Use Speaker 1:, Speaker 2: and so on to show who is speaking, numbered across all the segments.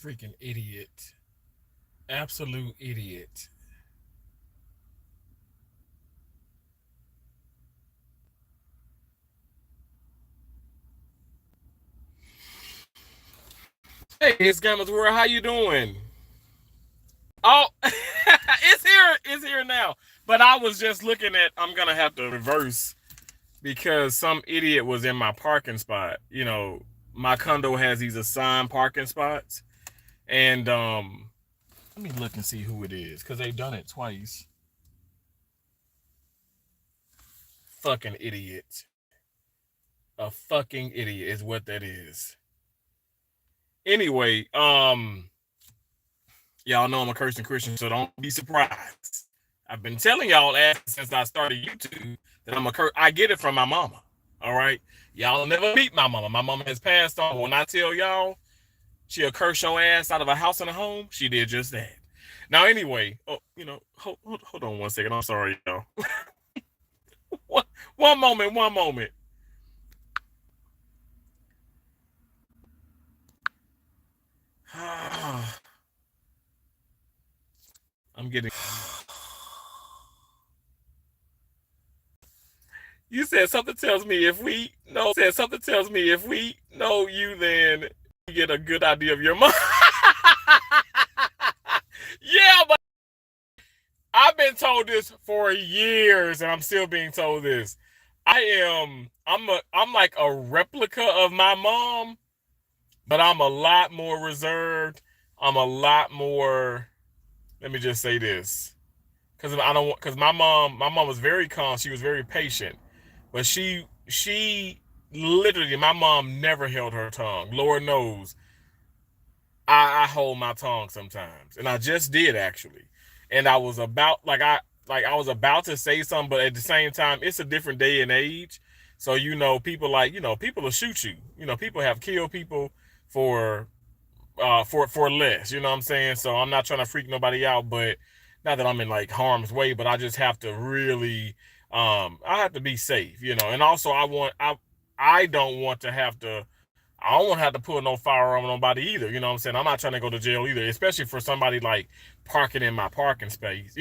Speaker 1: Freaking idiot. Absolute idiot. Hey, it's Gamma's World. How you doing? Oh, it's here. It's here now. But I was just looking at. I'm gonna have to reverse because some idiot was in my parking spot. My condo has these assigned parking spots, and let me look and see who it is because they've done it twice. Fucking idiot. A fucking idiot is what that is. Anyway, y'all know I'm a cursing Christian, so don't be surprised. I've been telling y'all since I started YouTube that I'm a curse. I get it from my mama. All right, y'all never meet my mama. My mama has passed on. When I tell y'all she'll curse your ass out of a house and a home, she did just that. Now, anyway, hold on one second. I'm sorry, y'all. one moment, one moment. I'm getting. You said something tells me if we know you, then you get a good idea of your mom. Yeah, but I've been told this for years, and I'm still being told this. I'm like a replica of my mom, but I'm a lot more reserved. I'm a lot more. Let me just say this, because my mom was very calm. She was very patient, but she literally, my mom never held her tongue. Lord knows, I hold my tongue sometimes, and I just did actually, and I was about I was about to say something, but at the same time, it's a different day and age. So people people will shoot you. People have killed people for for less. You know what I'm saying? So I'm not trying to freak nobody out, but not that I'm in like harm's way, but I just have to really I have to be safe. And also I don't want to have to I don't want to have to put no firearm on nobody either. You know what I'm saying? I'm not trying to go to jail either, especially for somebody like parking in my parking space.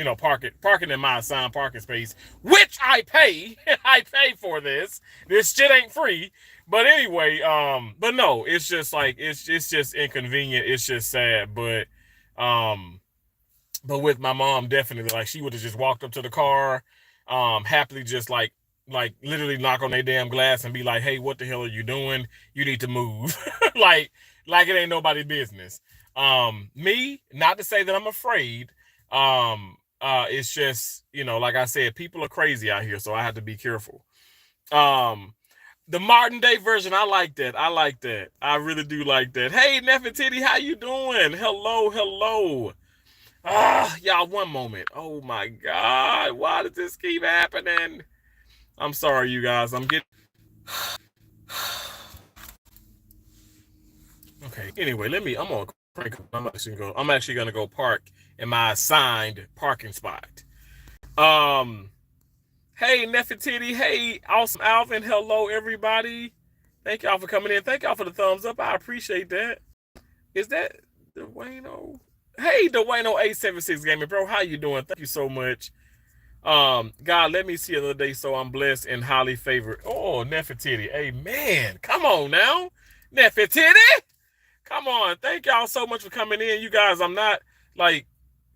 Speaker 1: Parking in my assigned parking space, which I pay. I pay for this. This shit ain't free. But anyway, but no, it's just like it's just inconvenient. It's just sad. Um, but with my mom, definitely, like she would have just walked up to the car, happily just like literally knock on their damn glass and be like, "Hey, what the hell are you doing? You need to move." like like it ain't nobody business. Me, not to say that I'm afraid. It's just, like I said, people are crazy out here, so I have to be careful. Um, the modern day version, I like that. I like that. I really do like that. Hey, Nefertiti, how you doing? Hello, hello. Y'all, one moment. Oh my God, why does this keep happening? I'm sorry, you guys. I'm getting. Okay. Anyway, I'm gonna crank up. I'm actually gonna go park in my assigned parking spot. Um. Hey, Nefertiti. Hey, awesome Alvin. Hello, everybody. Thank y'all for coming in. Thank y'all for the thumbs up. I appreciate that. Is that Dwayno? Hey, Dwayno 876 Gaming, bro. How you doing? Thank you so much. God, let me see another day so I'm blessed and highly favored. Oh, Nefertiti. Amen. Come on now. Nefertiti. Come on. Thank y'all so much for coming in. You guys, I'm not like,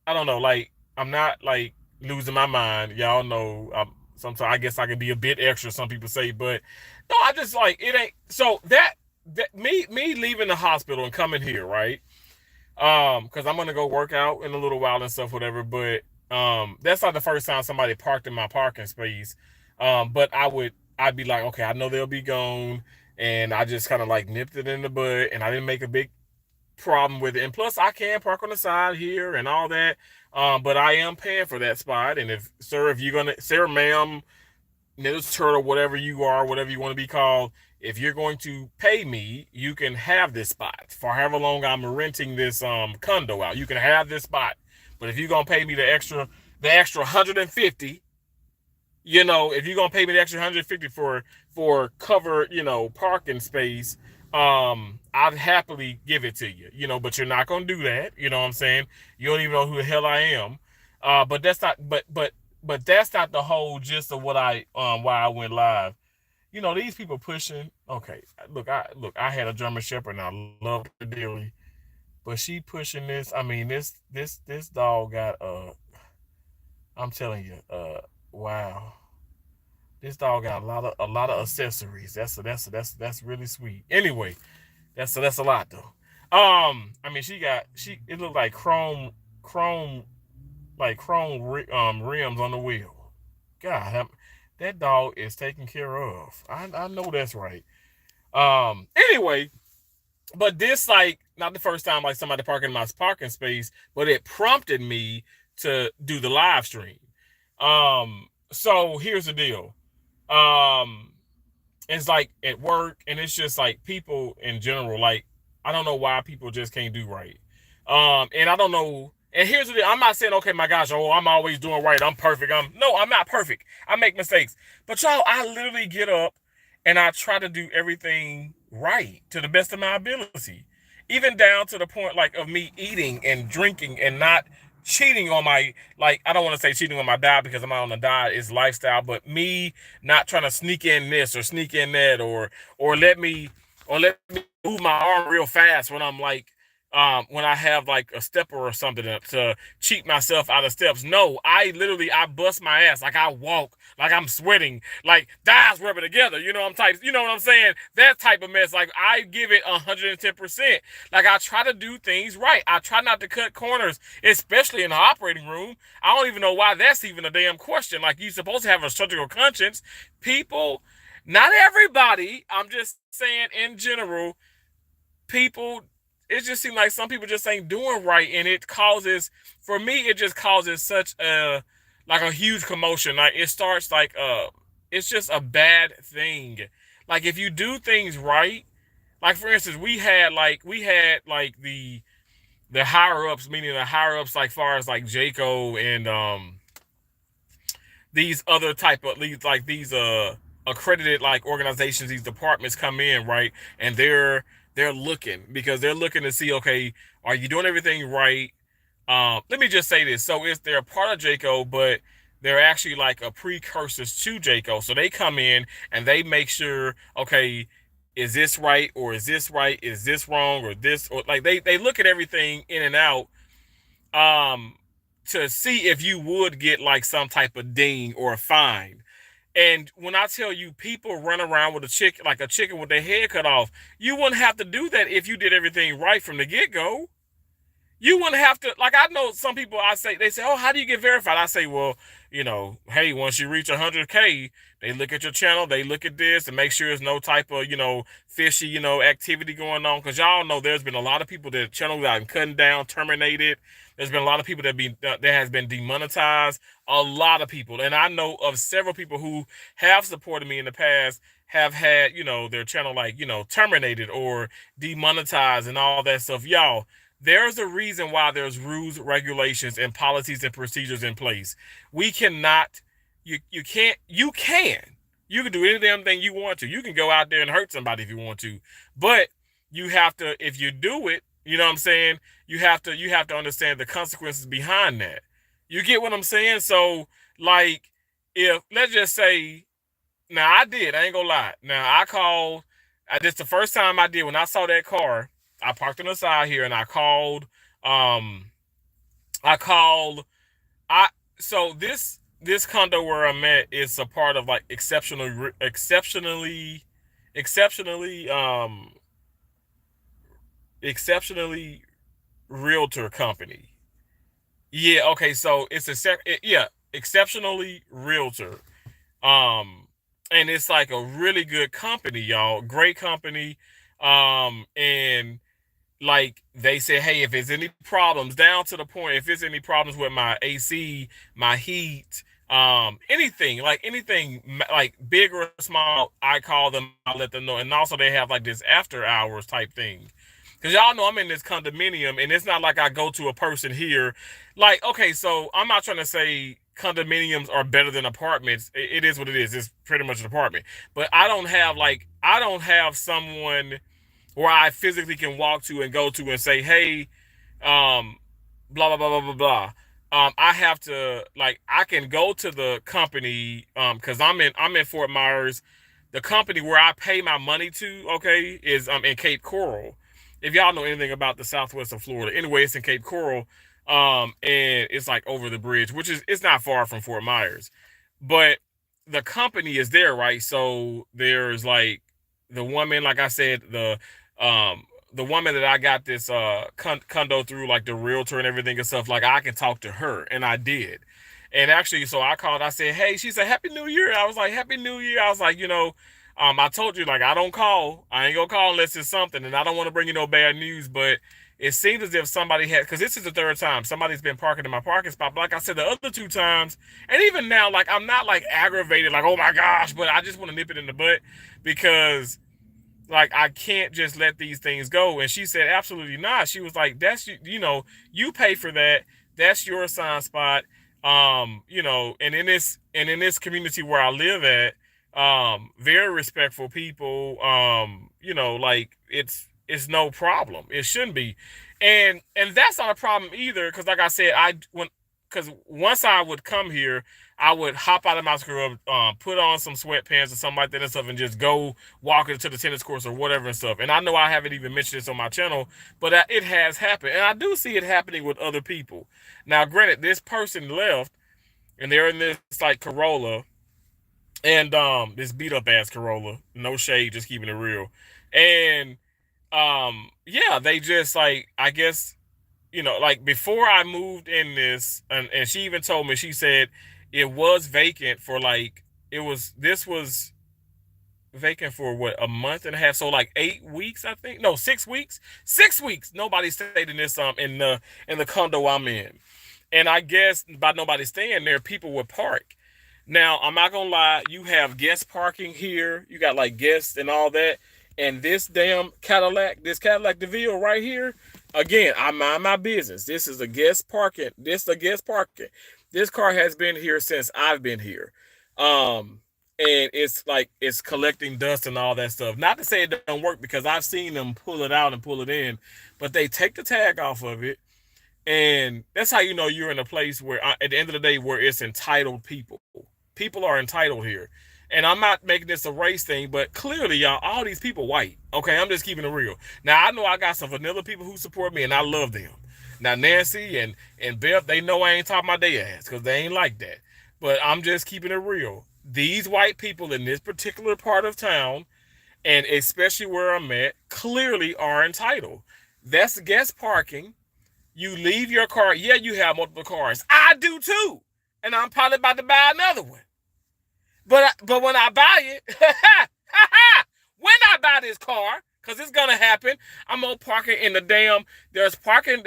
Speaker 1: I don't know, like, I'm not like losing my mind. Y'all know, sometimes I guess I can be a bit extra, some people say, but no, I just like, it ain't. So that me leaving the hospital and coming here, right? Because I'm gonna go work out in a little while and stuff, whatever. But that's not the first time somebody parked in my parking space. But I'd be like, okay, I know they'll be gone, and I just kind of like nipped it in the bud, and I didn't make a big problem with it. And plus, I can park on the side here and all that. But I am paying for that spot, and if you're gonna, sir, ma'am, Nils Turtle, whatever you are, whatever you want to be called, if you're going to pay me, you can have this spot for however long I'm renting this condo out. You can have this spot, but if you're gonna pay me the extra 150, if you're gonna pay me the extra 150 for cover, parking space, I'd happily give it to you, but you're not gonna do that. You know what I'm saying? You don't even know who the hell I am. But that's not but that's not the whole gist of what I why I went live. These people pushing. Okay, look, I had a German Shepherd and I loved her dearly, but she pushing this. I mean, this dog got I'm telling you, wow. This dog got a lot of accessories. That's really sweet. Anyway, that's a lot though. I mean, she it looked like chrome rims on the wheel. God, that dog is taken care of. I know that's right. Anyway, but this like not the first time like somebody parking in my parking space, but it prompted me to do the live stream. So here's the deal. Um, it's like at work, and it's just like people in general. Like I don't know why people just can't do right. And I don't know. And here's the deal. I'm not saying, okay, my gosh, oh, I'm always doing right. I'm perfect. I'm not perfect. I make mistakes. But y'all, I literally get up and I try to do everything right to the best of my ability. Even down to the point like of me eating and drinking and not cheating on my like I don't want to say cheating on my diet because I'm not on a diet is lifestyle, but me not trying to sneak in this or sneak in that or let me move my arm real fast when I'm like when I have like a stepper or something to cheat myself out of steps. No, I bust my ass like I walk like I'm sweating like thighs rubbing together. You know what I'm saying? That type of mess. Like I give it 110%. Like I try to do things right. I try not to cut corners, especially in the operating room. I don't even know why that's even a damn question. Like you're supposed to have a surgical conscience. People, not everybody. I'm just saying in general, people it just seems like some people just ain't doing right, and for me it just causes such a huge commotion. Like it starts like it's just a bad thing. Like if you do things right, like for instance we had like the higher ups, meaning the higher ups like far as like Jaco and these other type of these accredited like organizations, these departments come in, right? And they're looking because they're looking to see, okay, are you doing everything right? Let me just say this. So they're a part of Jaco, but they're actually like a precursors to Jaco. So they come in and they make sure, okay, is this right or is this right? Is this wrong or this or like they look at everything in and out um to see if you would get like some type of ding or a fine. And when I tell you people run around with a chicken with their head cut off, you wouldn't have to do that if you did everything right from the get-go. You wouldn't have to, like, I know some people they say, oh, how do you get verified? I say, well, hey, once you reach 100K, they look at your channel, they look at this and make sure there's no type of, fishy, activity going on. Cause y'all know there's been a lot of people that channels have been cutting down, terminated. There's been a lot of people that has been demonetized. A lot of people. And I know of several people who have supported me in the past have had, their channel like, terminated or demonetized and all that stuff. Y'all, there's a reason why there's rules, regulations, and policies and procedures in place. We cannot, you can do any damn thing you want to. You can go out there and hurt somebody if you want to. But you have to, if you do it, you know what I'm saying? You have to understand the consequences behind that. You get what I'm saying? So, like, if let's just say, now I ain't gonna lie. Now I called, this the first time I did when I saw that car. I parked on the side here and I called. I called. I so this condo where I'm at is a part of like exceptionally realtor company. Yeah, okay, so exceptionally realtor. And it's like a really good company, y'all. Great company. And like they say, hey, if there's any problems, down to the point, if there's any problems with my AC, my heat, anything like big or small, I call them, I let them know. And also they have like this after hours type thing. Because y'all know I'm in this condominium, and it's not like I go to a person here. Like, okay, so I'm not trying to say condominiums are better than apartments. It is what it is. It's pretty much an apartment. But I don't have someone where I physically can walk to and go to and say, hey, um, blah blah blah blah blah blah. I have to like I can go to the company because I'm in Fort Myers. The company where I pay my money to, okay, is in Cape Coral. If y'all know anything about the southwest of Florida, anyway, it's in Cape Coral, and it's like over the bridge, which is it's not far from Fort Myers, but the company is there, right? So there's like the woman, like I said, the woman that I got this condo through, like the realtor and everything and stuff, like I can talk to her, and I did. And actually, so I called. I said, "Hey," she said, "Happy New Year." I was like, "Happy New Year." I was like, I told you like I don't call. I ain't gonna call unless it's something, and I don't want to bring you no bad news. But it seems as if somebody had, because this is the third time somebody's been parking in my parking spot. But like I said, the other two times, and even now, like I'm not like aggravated, like oh my gosh, but I just want to nip it in the butt because like I can't just let these things go. And she said, absolutely not. She was like, that's you pay for that. That's your assigned spot. And in this community where I live at, very respectful people. Like it's no problem. It shouldn't be. And that's not a problem either, because like I said, because once I would come here, I would hop out of my scrub, put on some sweatpants or something like that and stuff, and just go walking to the tennis courts or whatever and stuff. And I know I haven't even mentioned this on my channel, but it has happened, and I do see it happening with other people. Now, granted, this person left, and they're in this like Corolla, and this beat up ass Corolla. No shade, just keeping it real. And yeah, they just like I guess like before I moved in this, and she even told me, she said it was vacant for like this was vacant for what, a month and a half, so like 8 weeks, I think, no, 6 weeks. 6 weeks nobody stayed in this in the condo I'm in. And I guess by nobody staying there, people would park. Now, I'm not gonna lie, you have guest parking here, you got like guests and all that. And this Cadillac DeVille right here, again, I mind my business. This is a guest parking. This car has been here since I've been here. And it's like it's collecting dust and all that stuff. Not to say it doesn't work, because I've seen them pull it out and pull it in, but they take the tag off of it, and that's how you know you're in a place where, at the end of the day, where it's entitled people. People are entitled here. And I'm not making this a race thing, but clearly, y'all, all these people white. Okay, I'm just keeping it real. Now, I know I got some vanilla people who support me, and I love them. Now, Nancy and Beth, they know I ain't talking about their ass, because they ain't like that. But I'm just keeping it real. These white people in this particular part of town, and especially where I'm at, clearly are entitled. That's guest parking. You leave your car. Yeah, you have multiple cars. I do too. And I'm probably about to buy another one. But when I buy it, when I buy this car, because it's gonna happen, I'm gonna park it in the damn. There's parking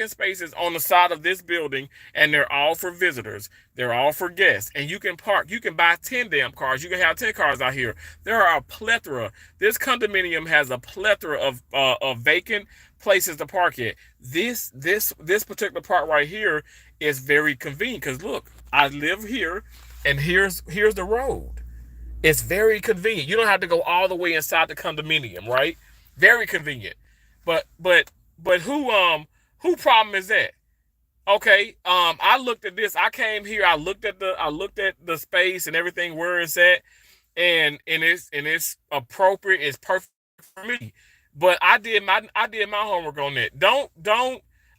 Speaker 1: spaces on the side of this building, and they're all for visitors. They're all for guests, and you can park. You can buy 10 damn cars. You can have 10 cars out here. There are a plethora. This condominium has a plethora of vacant places to park it. This particular part right here is very convenient, because look, I live here, and here's the road. It's very convenient. You don't have to go all the way inside the condominium, right? Very convenient. But who problem is that? Okay. I looked at this. I came here. I looked at the space and everything where it's at, and it's appropriate. It's perfect for me. But I did my homework on that. Don't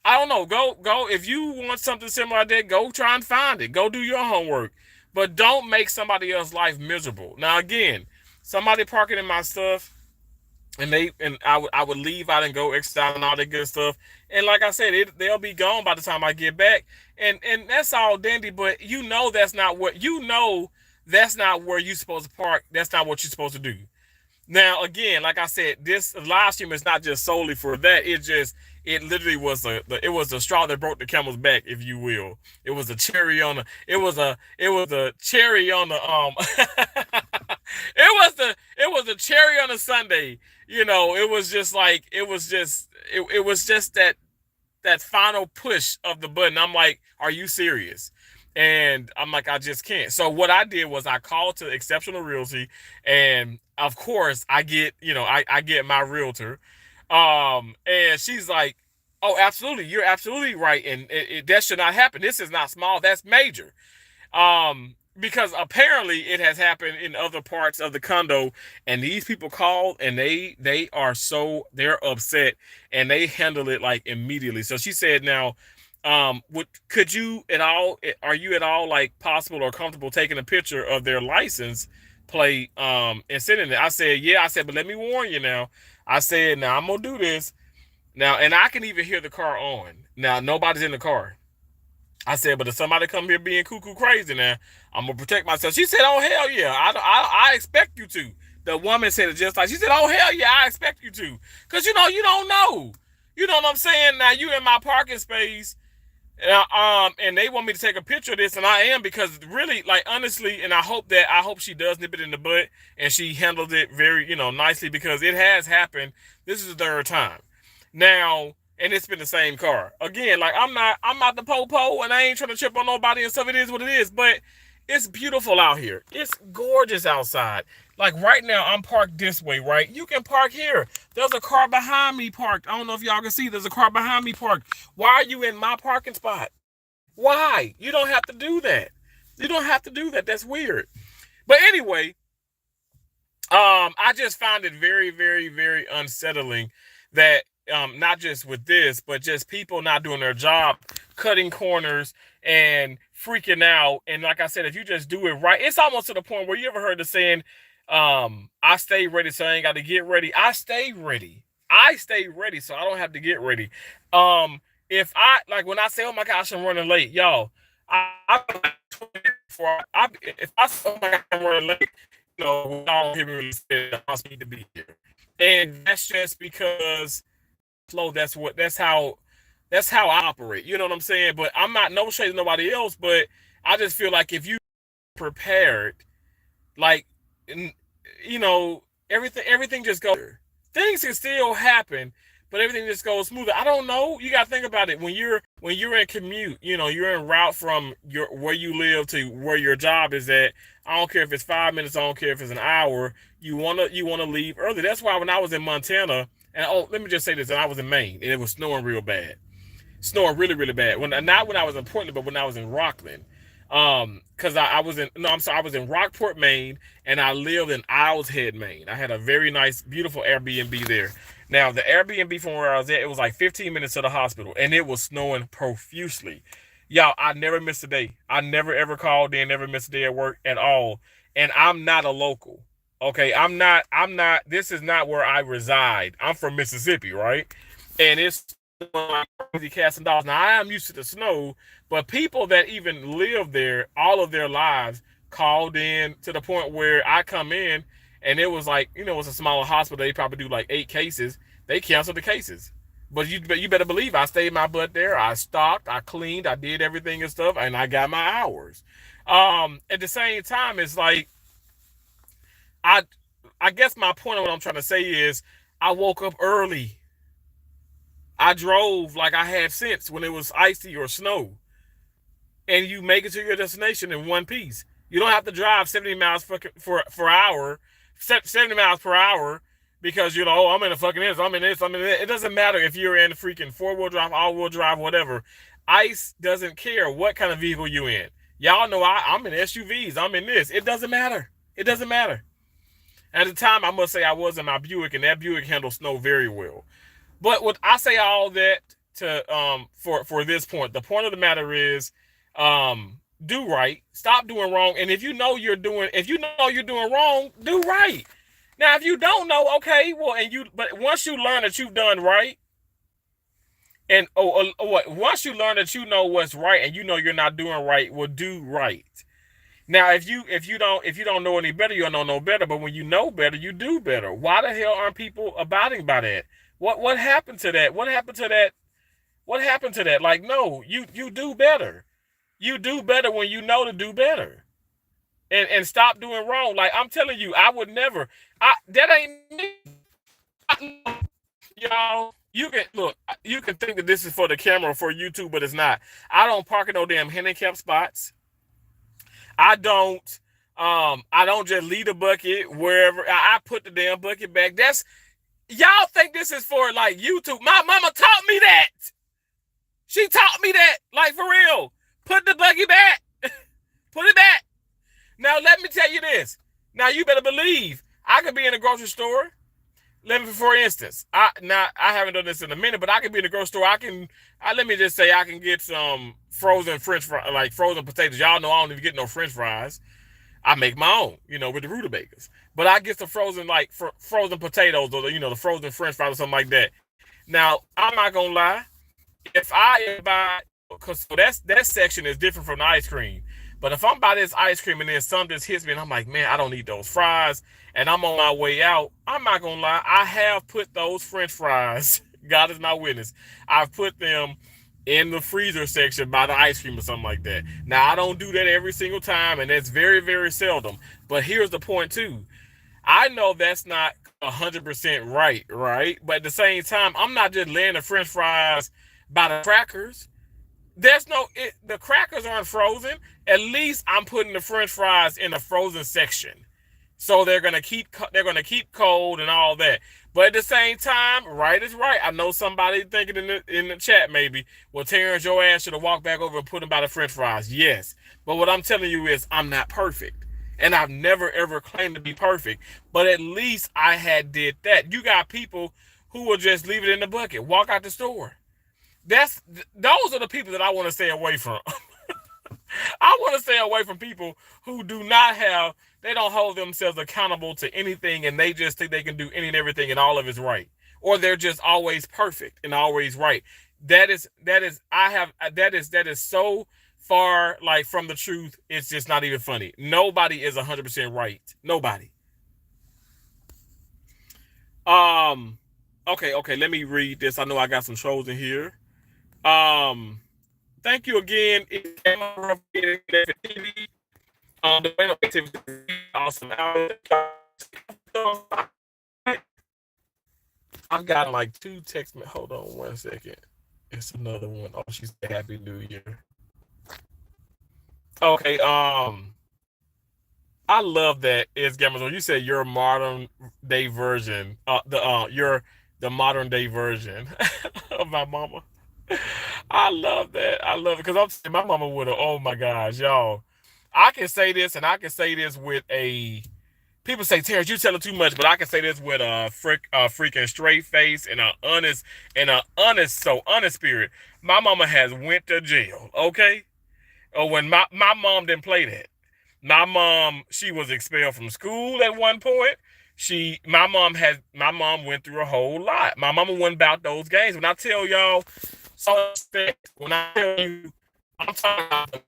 Speaker 1: I don't know. Go if you want something similar like that, go try and find it. Go do your homework. But don't make somebody else's life miserable. Now again, somebody parking in my stuff, and I would leave out and go extra and all that good stuff. And like I said, they'll be gone by the time I get back. And that's all dandy, but that's not where you're supposed to park. That's not what you're supposed to do. Now, again, like I said, this live stream is not just solely for that. It literally was a straw that broke the camel's back, if you will. It was a cherry on the cherry on the it was a cherry on a Sunday. It was just that final push of the button. I'm like, are you serious? And I'm like, I just can't. So what I did was I called to Exceptional Realty, and of course, I get, I get my realtor. And she's like, oh, absolutely. You're absolutely right. And that should not happen. This is not small. That's major. Because apparently it has happened in other parts of the condo, and these people called and they're upset, and they handle it like immediately. So she said, now, could you at all, are you at all like possible or comfortable taking a picture of their license plate and sending it? I said, yeah. I said, but let me warn you now. I said, now I'm gonna do this now, and I can even hear the car on. Now nobody's in the car. I said, but if somebody come here being cuckoo crazy now, I'm gonna protect myself. She said, oh hell yeah, I expect you to. The woman said it just like she said, oh hell yeah, I expect you to, cause you don't know, you know what I'm saying. Now you in my parking space, and they want me to take a picture of this, and I am, because really, like, honestly, and I hope she does nip it in the butt and she handled it very, nicely, because it has happened. This is the third time now, and it's been the same car again. Like, I'm not the po and I ain't trying to trip on nobody and stuff. It is what it is, but it's beautiful out here. It's gorgeous outside. Like right now, I'm parked this way, right? You can park here. There's a car behind me parked. I don't know if y'all can see. There's a car behind me parked. Why are you in my parking spot? Why? You don't have to do that. You don't have to do that. That's weird. But anyway, I just find it very, very, very unsettling that, not just with this, but just people not doing their job, cutting corners and freaking out. And like I said, if you just do it right, it's almost to the point where, you ever heard the saying, I stay ready, so I ain't got to get ready. I stay ready. I stay ready, so I don't have to get ready. If I, like, when I say, oh my gosh, I'm running late, y'all, I if I say, oh my gosh, I'm running late, don't hear me really say I need to be here. And that's just because flow. That's how I operate. You know what I'm saying? But I'm not no shade to nobody else. But I just feel like if you prepared, like, everything just goes. Things can still happen, but everything just goes smoother. I don't know. You got to think about it when you're in commute. You're en route from your where you live to where your job is at. I don't care if it's 5 minutes. I don't care if it's an hour. You wanna leave early. That's why when I was in Montana, and oh, let me just say this, and I was in Maine, and it was snowing real bad, snowing really, really bad. Not when I was in Portland, but when I was in Rockland. Because I was in no, I'm sorry, I was in Rockport, Maine, and I lived in Owl's Head, Maine. I had a very nice, beautiful Airbnb there. Now the Airbnb from where I was at, it was like 15 minutes to the hospital, and it was snowing profusely. Y'all, I never missed a day. I never ever called in, never missed a day at work at all. And I'm not a local. Okay, I'm not. This is not where I reside. I'm from Mississippi, right? And it's like crazy cats and dogs. Now I am used to the snow, but people that even live there all of their lives called in to the point where I come in, and it was like, it was a smaller hospital. They probably do like 8 cases. They canceled the cases. But you better believe I stayed my butt there. I stocked, I cleaned, I did everything and stuff, and I got my hours. At the same time, it's like, I I guess my point of what I'm trying to say is, I woke up early. I drove like I had sense when it was icy or snow, and you make it to your destination in one piece. You don't have to drive 70 miles for hour, 70 miles per hour, because oh, I'm in a fucking this, I'm in this, I'm in this. It doesn't matter if you're in freaking four-wheel drive, all-wheel drive, whatever. ICE doesn't care what kind of vehicle you in. Y'all know I'm in SUVs. I'm in this. It doesn't matter. It doesn't matter. At the time, I must say I was in my Buick, and that Buick handled snow very well. But what I say all that to for this point, the point of the matter is, do right, stop doing wrong, and if you know you're doing wrong, do right. Now, if you don't know, okay, well, but once you learn that you've done right, and what, once you learn that you know what's right, and you know you're not doing right, well, do right. Now, if you don't know any better, you don't know no better. But when you know better, you do better. Why the hell aren't people abiding by that? What happened to that? What happened to that? What happened to that? Like, no, you do better. You do better when you know to do better, and stop doing wrong. Like, I'm telling you, I would never. That ain't me. Y'all. You can look. You can think that this is for the camera or for YouTube, but it's not. I don't park in no damn handicap spots. I don't. I don't just leave the bucket wherever. I put the damn bucket back. That's y'all think this is for like YouTube. My mama taught me that. She taught me that. Like for real. Put the bucket back. Put it back. Now let me tell you this. Now you better believe I could be in a grocery store. Let me, for instance, I haven't done this in a minute, but I can be in the grocery store. Let me just say I can get some frozen French fries, like frozen potatoes. Y'all know I don't even get no French fries. I make my own, with the rutabagas. But I get some frozen frozen potatoes or the frozen French fries or something like that. Now I'm not gonna lie, if I buy, because so that section is different from the ice cream. But if I'm by this ice cream and then something just hits me and I'm like, man, I don't need those fries, and I'm on my way out, I'm not gonna lie, I have put those French fries. God is my witness. I've put them in the freezer section by the ice cream or something like that. Now I don't do that every single time, and that's very, very seldom. But here's the point too. I know that's not 100% right? But at the same time, I'm not just laying the French fries by the crackers. The crackers aren't frozen. At least I'm putting the French fries in the frozen section, so they're gonna keep cold and all that. But at the same time, right is right. I know somebody thinking in the chat maybe, well, Terrence, your ass should have walked back over and put them by the French fries. Yes, but what I'm telling you is I'm not perfect, and I've never ever claimed to be perfect. But at least I had did that. You got people who will just leave it in the bucket, walk out the store. Those are the people that I want to stay away from. I want to stay away from people who do not have, they don't hold themselves accountable to anything, and they just think they can do any and everything and all of it's right. Or they're just always perfect and always right. That is so far like from the truth. It's just not even funny. Nobody is 100% right. Nobody. Um okay, let me read this. I know I got some trolls in here. Um Thank you again. The way activity is awesome. I've got like two text. Hold on 1 second. It's another one. Oh, she said Happy New Year. Okay. I love that. It's Gamazon. You said your modern day version. The modern day version of my mama. I love that. I love it because I'm saying my mama would have. Oh my gosh, y'all. I can say this, and I can say this with a. People say, Terrence, you telling too much, but I can say this with a freaking straight face and a honest spirit. My mama has went to jail. Okay, when my mom didn't play that. My mom, she was expelled from school at one point. My mom went through a whole lot. My mama went about those games. When I tell y'all, so when I tell you, I'm talking about the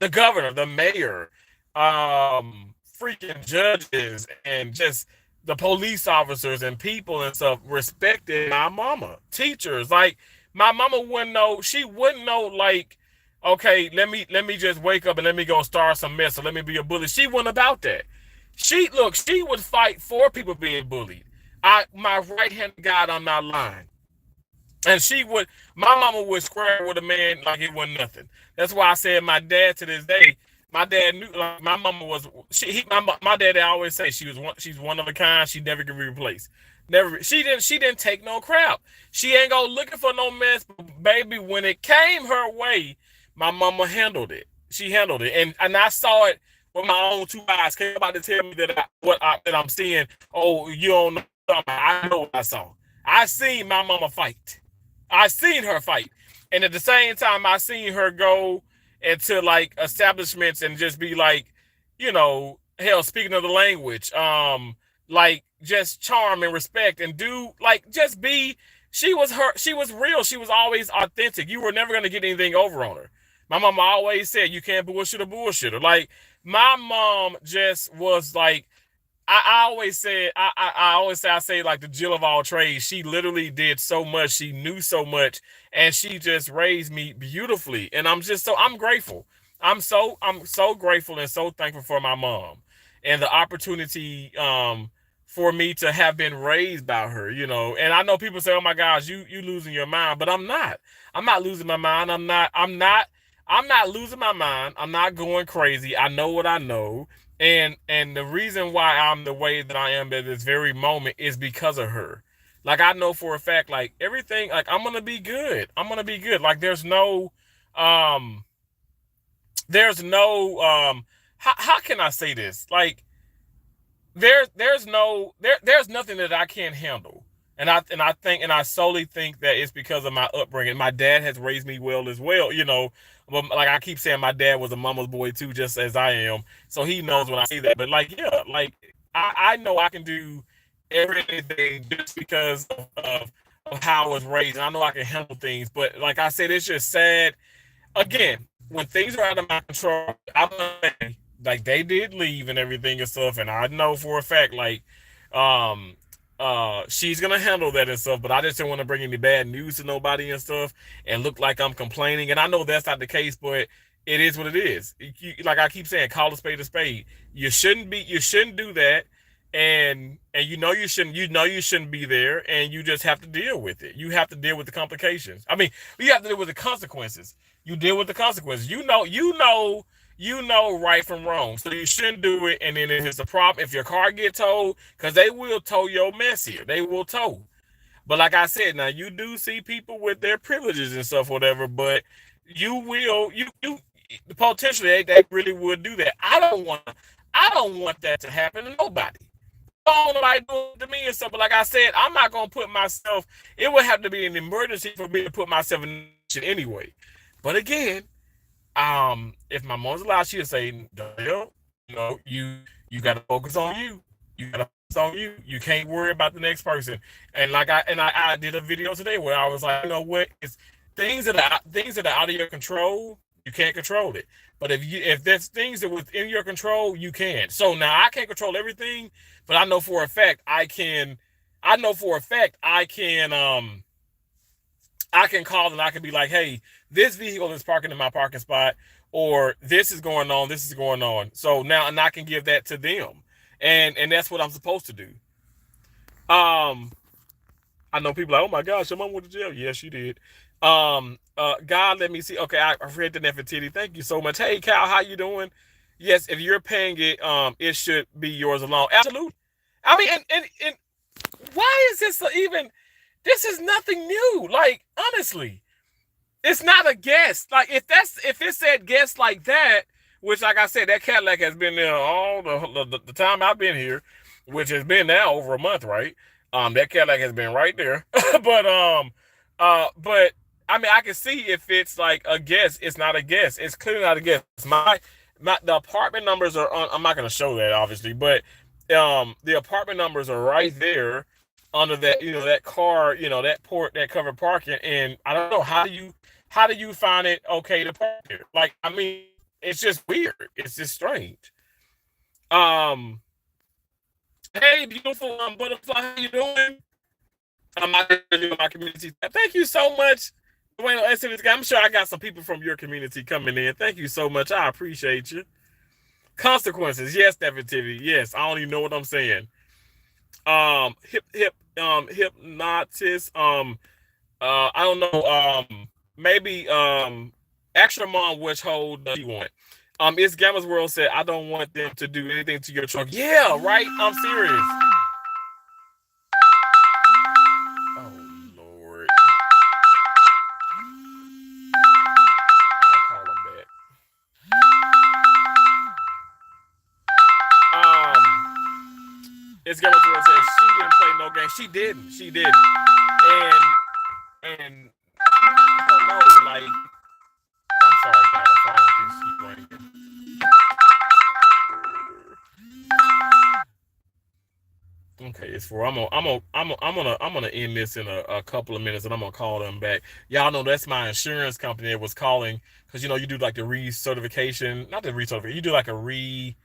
Speaker 1: governor, the mayor, freaking judges, and just the police officers and people and stuff respected my mama. Teachers, like my mama wouldn't know. She wouldn't know like, okay, let me just wake up and let me go start some mess or let me be a bully. She wasn't about that. She would fight for people being bullied. My right hand God, I'm not lying. And my mama would square with a man like it wasn't nothing. That's why I said my dad to this day, my dad knew like my mama was my dad always say she's one of a kind. She never can be replaced. Never. She didn't take no crap. She ain't go looking for no mess, baby. When it came her way, my mama handled it. She handled it, and I saw it with my own two eyes. Came about to tell me that I'm seeing. Oh, you don't know. I know what I saw. I seen my mama fight. I seen her fight, and at the same time, I seen her go into like establishments and just be like, hell, speaking of the language, like just charm and respect and do like just be. She was her. She was real. She was always authentic. You were never gonna get anything over on her. My mama always said you can't bullshit a bullshitter. Like my mom just was like I always said I always say I say like the Jill of all trades. She literally did so much. She knew so much, and she just raised me beautifully. And I'm grateful. I'm so grateful and so thankful for my mom and the opportunity for me to have been raised by her, you know. And I know people say, "Oh my gosh, you losing your mind," but I'm not. I'm not losing my mind. I'm not losing my mind. I'm not going crazy. I know what I know. And the reason why I'm the way that I am at this very moment is because of her. Like I know for a fact, like everything, like I'm gonna be good. I'm gonna be good. Like um there's no how can I say this? Like there's nothing that I can't handle. And I solely think that it's because of my upbringing. My dad has raised me well as well, you know. But like I keep saying, my dad was a mama's boy too, just as I am. So he knows when I say that. But like, yeah, like I know I can do everything just because of how I was raised. And I know I can handle things. But like I said, it's just sad again, when things are out of my control, I'm like they did leave and everything and stuff, and I know for a fact like um she's gonna handle that and stuff, but I just don't want to bring any bad news to nobody and stuff and look like I'm complaining. And I know that's not the case, but it is what it is. Like I keep saying, call a spade a spade. You shouldn't do that. And you know you shouldn't be there, and you just have to deal with it. You have to deal with the complications. I mean, you have to deal with the consequences. You deal with the consequences. You know right from wrong. So you shouldn't do it. And then if it's a problem, if your car get towed, because they will tow your mess here. They will tow. But like I said, now you do see people with their privileges and stuff, whatever. But you potentially they really would do that. I don't want that to happen to nobody. I don't know nobody do it to me and stuff. But like I said, I'm not gonna put myself. It would have to be an emergency for me to put myself in shit anyway. But again, if my mom's alive, she'll say, Dale, you gotta focus on you. You gotta focus on you. You can't worry about the next person. And I did a video today where I was like, you know what? It's things that are out of your control, you can't control it. But if there's things that within your control, you can. So now I can't control everything, but I know for a fact I know for a fact I can call and I can be like, hey, this vehicle is parking in my parking spot, or this is going on, this is going on. So now and I can give that to them. And that's what I'm supposed to do. Um, I know people like, oh my gosh, your mom went to jail. Yes, she did. God, let me see. Okay, I read the Nefertiti. Thank you so much. Hey, Cal, how you doing? Yes, if you're paying it, it should be yours alone. Absolutely. I mean, and why is this even? This is nothing new. Like, honestly, it's not a guess. Like, if it said guess like that, which, like I said, that Cadillac has been there all the time I've been here, which has been now over a month, right? That Cadillac has been right there. But I mean, I can see if it's like a guess. It's not a guess. It's clearly not a guess. My the apartment numbers are on. I'm not going to show that obviously, but the apartment numbers are right there under that that car, that port, that covered parking. And I don't know, how do you find it okay to park here? Like, I mean, it's just weird. It's just strange. Um, hey, beautiful butterfly, how you doing? My community. Thank you so much. Bueno, I'm sure I got some people from your community coming in. Thank you so much. I appreciate you. Consequences, yes, negativity, yes. I don't even know what I'm saying. Hypnotis. I don't know. Maybe extra mom, which hold does he want? It's Gamma's World said, I don't want them to do anything to your truck. Yeah, right. I'm serious. Oh Lord. I'll call him back. It's Gamma's World said she didn't play no game. She didn't. She didn't. And I don't know, like, I'm sorry, God, the phone just keep ringing. Okay, it's for I'm gonna end this in a couple of minutes, and I'm gonna call them back. Y'all know that's my insurance company that was calling, because you do like the recertification, not the recertification. You do like a re.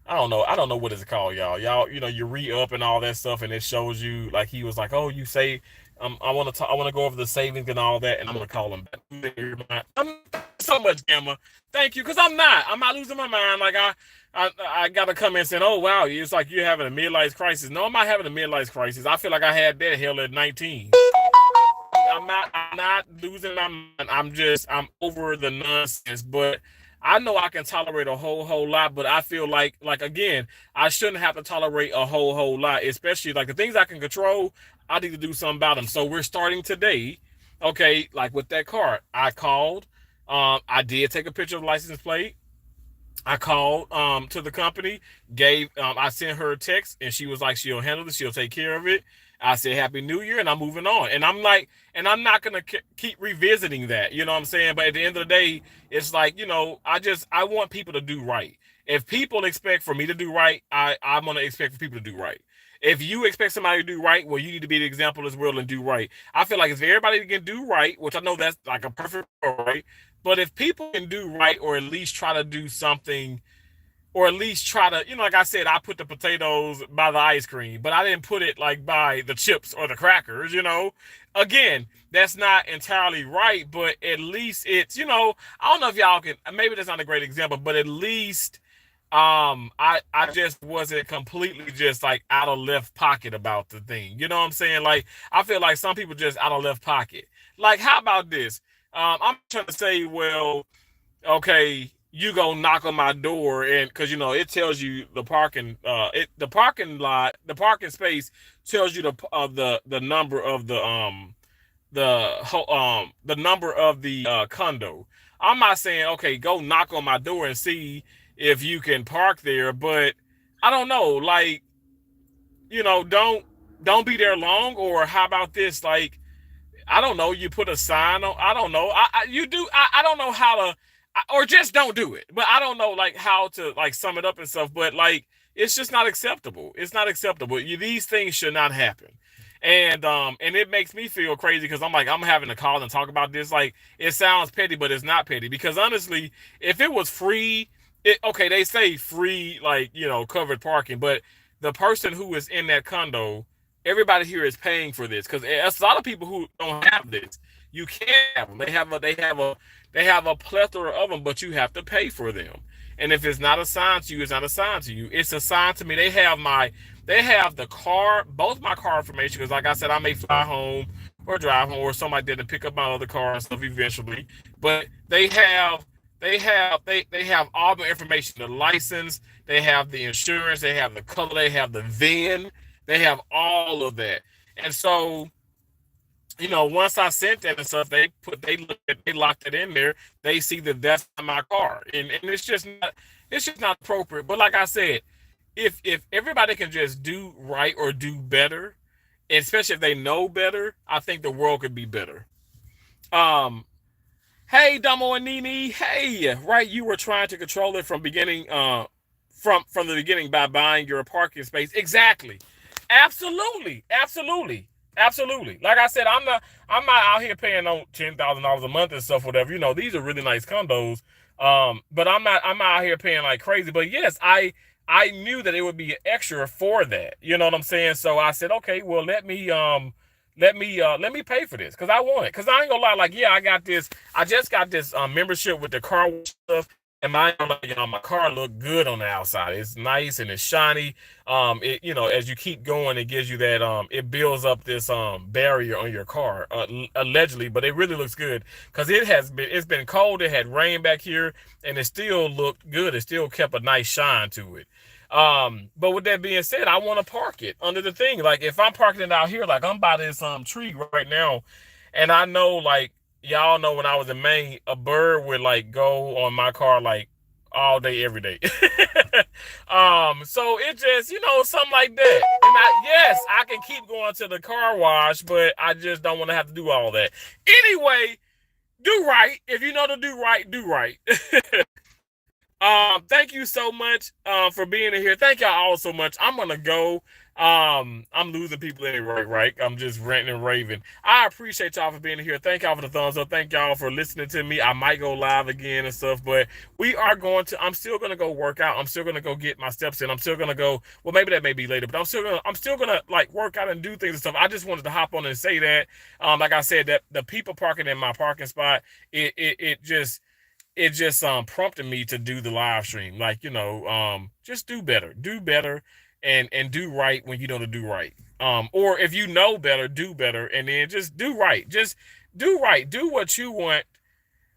Speaker 1: I don't know what it's called, y'all. Y'all, you re-up and all that stuff, and it shows you, like, he was like, oh, you say, I want to go over the savings and all that, and I'm gonna call him back. I'm so much, Gamma. Thank you, because I'm not losing my mind. Like I got to come in saying, "Oh wow, it's like you're having a midlife crisis." No, I'm not having a midlife crisis. I feel like I had that hell at 19. I'm not losing my mind. I'm over the nonsense, but I know I can tolerate a whole lot, but I feel like again, I shouldn't have to tolerate a whole lot, especially like the things I can control, I need to do something about them. So we're starting today. Okay, like with that car, I called. I did take a picture of the license plate. I called to the company, gave I sent her a text, and she was like, she'll handle it, she'll take care of it. I said Happy New Year, and I'm moving on. And I'm like, and I'm not gonna keep revisiting that, you know what I'm saying? But at the end of the day, it's like, I want people to do right. If people expect for me to do right, I'm gonna expect for people to do right. If you expect somebody to do right, well, you need to be the example as well and do right. I feel like if everybody can do right, which I know that's like a perfect right, but if people can do right or at least try to do something, or at least try to, like I said, I put the potatoes by the ice cream, but I didn't put it like by the chips or the crackers. Again, that's not entirely right, but at least I don't know if y'all can, maybe that's not a great example, but at least I just wasn't completely just like out of left pocket about the thing. You know what I'm saying? Like I feel like some people just out of left pocket. Like how about this? I'm trying to say, well, okay, you go knock on my door, and because it tells you the parking the parking lot, the parking space tells you the number of the number of the condo. I'm not saying, okay, go knock on my door and see if you can park there, but I don't know, like, don't be there long. Or how about this, like, I don't know, you put a sign on, I don't know, you do, I don't know how to, or just don't do it. But I don't know like how to like sum it up and stuff, but like it's just not acceptable. It's not acceptable. These things should not happen. And it makes me feel crazy because I'm like, I'm having to call and talk about this. Like it sounds petty, but it's not petty, because honestly, if it was free, okay, they say free, like, covered parking, but the person who is in that condo, everybody here is paying for this, because there's a lot of people who don't have this. You can't have them. They have a plethora of them, but you have to pay for them. And if it's not assigned to you, it's not assigned to you. It's assigned to me. They have the car, both my car information, because like I said, I may fly home or drive home, or somebody did to pick up my other car and stuff eventually. But they have all the information, the license, they have the insurance, they have the color, they have the VIN, they have all of that. And so, once I sent that and stuff, they locked it in there. They see that that's not my car, and it's just not appropriate. But like I said, if everybody can just do right or do better, especially if they know better, I think the world could be better. Um, Hey, Damo and Nini. Hey, right, you were trying to control it from the beginning by buying your parking space. Exactly. Absolutely. Absolutely. Absolutely. Like I said, I'm not out here paying on $10,000 a month and stuff, whatever. These are really nice condos. But I'm not out here paying like crazy. But yes, I knew that it would be extra for that. You know what I'm saying? So I said, okay, well, let me pay for this because I want it. Because I ain't gonna lie, like, yeah, I just got this membership with the car wash stuff, and my car look good on the outside. It's nice and it's shiny. As you keep going, it gives you that it builds up this barrier on your car, allegedly, but it really looks good because it's been cold. It had rain back here, and it still looked good. It still kept a nice shine to it. But with that being said, I want to park it under the thing. Like if I'm parking it out here, like I'm by this tree right now, and I know, like, y'all know, when I was in Maine, a bird would like go on my car like all day, every day. So it just, something like that. And yes, I can keep going to the car wash, but I just don't want to have to do all that. Anyway, do right. If you know to do right, do right. Thank you so much for being in here. Thank y'all all so much. I'm gonna go. I'm losing people anyway, right? I'm just ranting and raving. I appreciate y'all for being here. Thank y'all for the thumbs up. Thank y'all for listening to me. I might go live again and stuff, but I'm still gonna go work out. I'm still gonna go get my steps in. I'm still gonna go, well, maybe that may be later, but I'm still gonna like work out and do things and stuff. I just wanted to hop on and say that. Like I said, that the people parking in my parking spot, it just it just prompted me to do the live stream. Like, just do better, and do right when you know to do right. Or if you know better, do better, and then just do right. Just do right. Do what you want.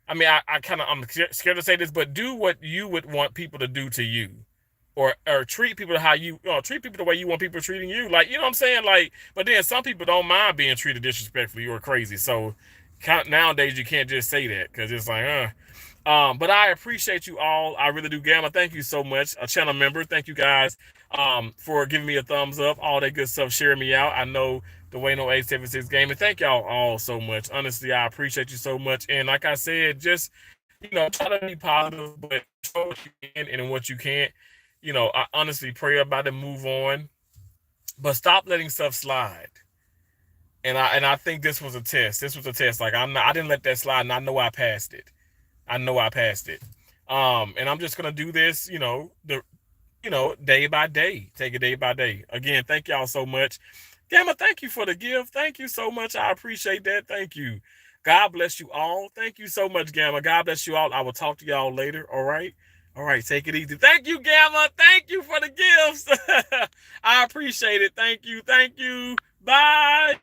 Speaker 1: I mean, I'm scared to say this, but do what you would want people to do to you, or treat people how treat people the way you want people treating you. Like, you know what I'm saying? Like, but then some people don't mind being treated disrespectfully or crazy. So nowadays you can't just say that because it's like, but I appreciate you all. I really do. Gamma, thank you so much. A channel member, thank you guys for giving me a thumbs up, all that good stuff, sharing me out. I know the Wayno 876 Gaming. Thank y'all all so much. Honestly, I appreciate you so much. And like I said, just try to be positive, but show what you can and what you can't. I honestly pray about it, move on, but stop letting stuff slide. And I think this was a test. This was a test. Like, I didn't let that slide, and I know I passed it. I know I passed it. And I'm just gonna do this, day by day. Take it day by day. Again, thank y'all so much. Gamma, thank you for the gift. Thank you so much. I appreciate that. Thank you. God bless you all. Thank you so much, Gamma. God bless you all. I will talk to y'all later. All right. All right. Take it easy. Thank you, Gamma. Thank you for the gifts. I appreciate it. Thank you. Thank you. Bye.